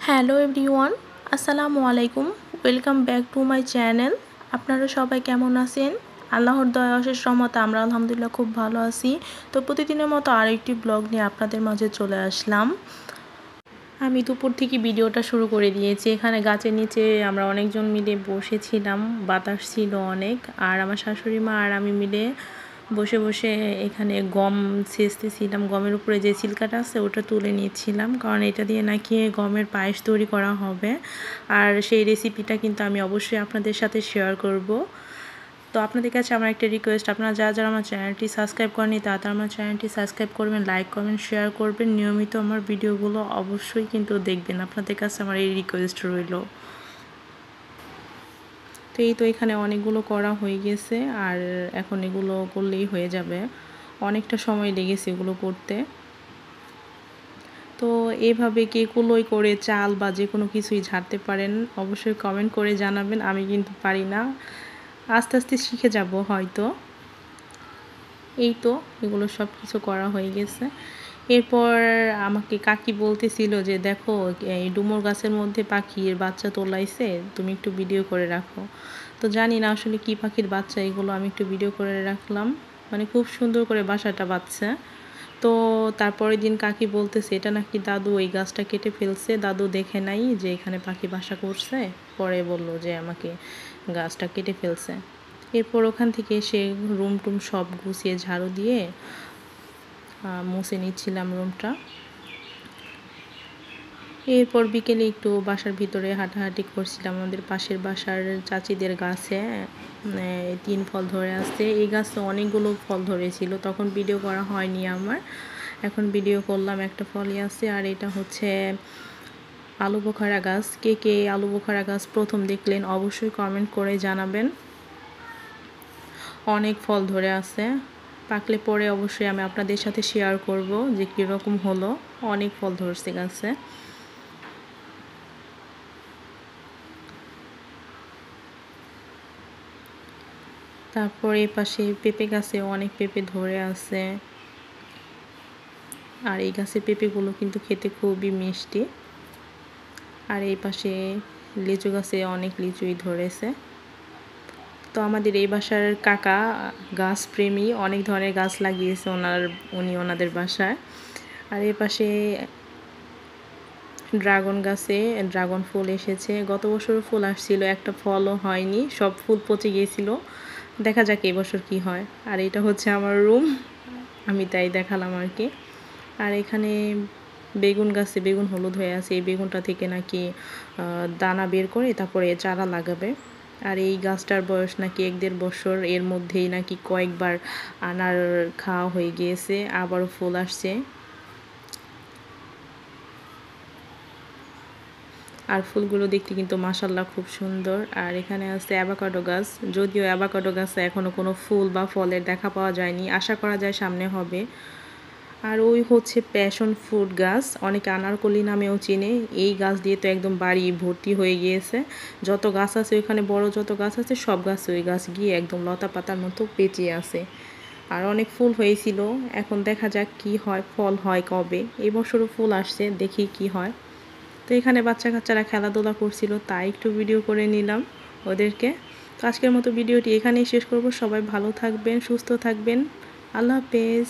Hello everyone, আসসালামু আলাইকুম। Welcome back to my channel. আপনারা সবাই কেমন আছেন? আল্লাহর দয়া অশেষ রহমতে আমরা আলহামদুলিল্লাহ খুব ভালো আছি। তো প্রতিদিনের মতো আরেকটি ব্লগ নিয়ে আপনাদের মাঝে চলে আসলাম। আমি দুপুর থেকে ভিডিওটা শুরু করে দিয়েছি। এখানে গাছের নিচে আমরা অনেকজন মিলে বসেছিলাম, বাতাস ছিল অনেক। আর আমার শাশুড়ি মা আর আমি মিলে বসে বসে এখানে গম ছেঁচতেছিলাম। গমের উপরে যে ছিলকাটা আছে ওটা তুলে নিচ্ছিলাম, কারণ এটা দিয়ে নাকি গমের পায়েস তৈরি করা হবে। আর সেই রেসিপিটা কিন্তু আমি অবশ্যই আপনাদের সাথে শেয়ার করব। তো আপনাদের কাছে আমার একটা রিকোয়েস্ট, আপনারা যারা আমার চ্যানেলটি সাবস্ক্রাইব করেনি তারা আমার চ্যানেলটি সাবস্ক্রাইব করবেন, লাইক করবেন, শেয়ার করবেন। নিয়মিত আমার ভিডিওগুলো অবশ্যই কিন্তু দেখবেন। আপনাদের কাছে আমার এই রিকোয়েস্ট রইল। তো এই তো এখানে অনেকগুলো করা হয়ে গেছে, আর এখন এগুলো করলেই হয়ে যাবে। অনেকটা সময় লেগেছে এগুলো করতে। তো এভাবে কে কুলোই করে চাল বা যে কোনো কিছুই ঝাড়তে পারেন অবশ্যই কমেন্ট করে জানাবেন। আমি কিন্তু পারি না, আস্তে আস্তে শিখে যাব হয়তো। এই তো এগুলো সব কিছু করা হয়ে গেছে। এরপর আমাকে কাকি বলতেছিল যে দেখো এই ডুমুর গাছের মধ্যে পাখির বাচ্চা তোলাইছে, তুমি একটু ভিডিও করে রাখো। তো জানি না আসলে কি পাখির বাচ্চা এগুলো, আমি একটু ভিডিও করে রাখলাম। মানে খুব সুন্দর করে বাসাটা বাঁধছে। তো তারপরের দিন কাকি বলতেছে এটা নাকি দাদু এই গাছটা কেটে ফেলছে, দাদু দেখে নাই যে এখানে পাখি বাসা করছে, পরে বলল যে আমাকে গাছটা কেটে ফেলছে। এরপর ওখান থেকে এসে রুম টুম সব গুছিয়ে ঝাড়ু দিয়ে মুছে নিচ্ছিলাম রুমটা। এরপর বিকেলে একটু বাসার ভিতরে হাঁটাহাঁটি করছিলাম। আমাদের পাশের বাসার চাচিদের গাছে 3 ফল ধরে আসছে। এই গাছে অনেকগুলো ফল ধরেছিল, তখন ভিডিও করা হয়নি আমার। এখন ভিডিও করলাম, একটা ফলই আছে। আর এটা হচ্ছে আলু বোখারা গাছ। কে কে আলু বোখারা গাছ প্রথম দেখলেন অবশ্যই কমেন্ট করে জানাবেন। অনেক ফল ধরে আছে, পাকলে পরে অবশ্যই আমি আপনাদের সাথে শেয়ার করব যে কীরকম হলো। অনেক ফল ধরছে গাছে। তারপর এই পাশে পেঁপে গাছে অনেক পেঁপে ধরে আছে। আর এই গাছের পেঁপেগুলো কিন্তু খেতে খুবই মিষ্টি। আর এই পাশে লিচু গাছে অনেক লিচুই ধরেছে। তো আমাদের এই বাসার কাকা গাছ প্রেমী, অনেক ধরনের গাছ লাগিয়েছে উনি ওনাদের বাসায়। আর এই পাশে ড্রাগন গাছে ড্রাগন ফুল এসেছে। গত বছরও ফুল আসছিল, একটা ফলও হয়নি, সব ফুল পচে গিয়েছিল। দেখা যাক এবছর কি হয়। আর এটা হচ্ছে আমার রুম, আমি তাই দেখালাম আর কি। আর এখানে বেগুন গাছে বেগুন হলুদ হয়ে আছে। এই বেগুনটা থেকে নাকি দানা বের করে তারপরে চারা লাগাবে। আর এই গাছটার বয়স নাকি 1-1.5 বছর। এর মধ্যেই নাকি কয়েকবার আনার খাওয়া হয়ে গিয়েছে, আবারও ফুল আসছে। আর ফুলগুলো দেখতে কিন্তু মাশাআল্লাহ খুব সুন্দর। আর এখানে আছে অ্যাভোকাডো গাছ। যদিও অ্যাভোকাডো গাছে এখনও কোনো ফুল বা ফলের দেখা পাওয়া যায়নি, আশা করা যায় সামনে হবে। আর ওই হচ্ছে প্যাশন ফ্রুট গাছ, অনেকে আনারকলি নামেও চিনে। এই গাছ দিয়ে তো একদম বাড়ি ভর্তি হয়ে গিয়েছে। যত গাছ আছে ওইখানে, বড় যত গাছ আছে সব গাছ ওই গাছ গিয়ে একদম লতা পাতার মতো পেঁচিয়ে আছে। আর অনেক ফুল হয়েছিল, এখন দেখা যাক কি হয়, ফল হয় কবে। এই বছরও ফুল আসছে, দেখি কি হয়। তো এখানে বাচ্চা কাচ্চারা খেলাধুলা করছিল, তাই একটু ভিডিও করে নিলাম ওদেরকে। তো আজকের মতো ভিডিওটি এখানেই শেষ করব। সবাই ভালো থাকবেন, সুস্থ থাকবেন। আল্লাহ হাফেজ।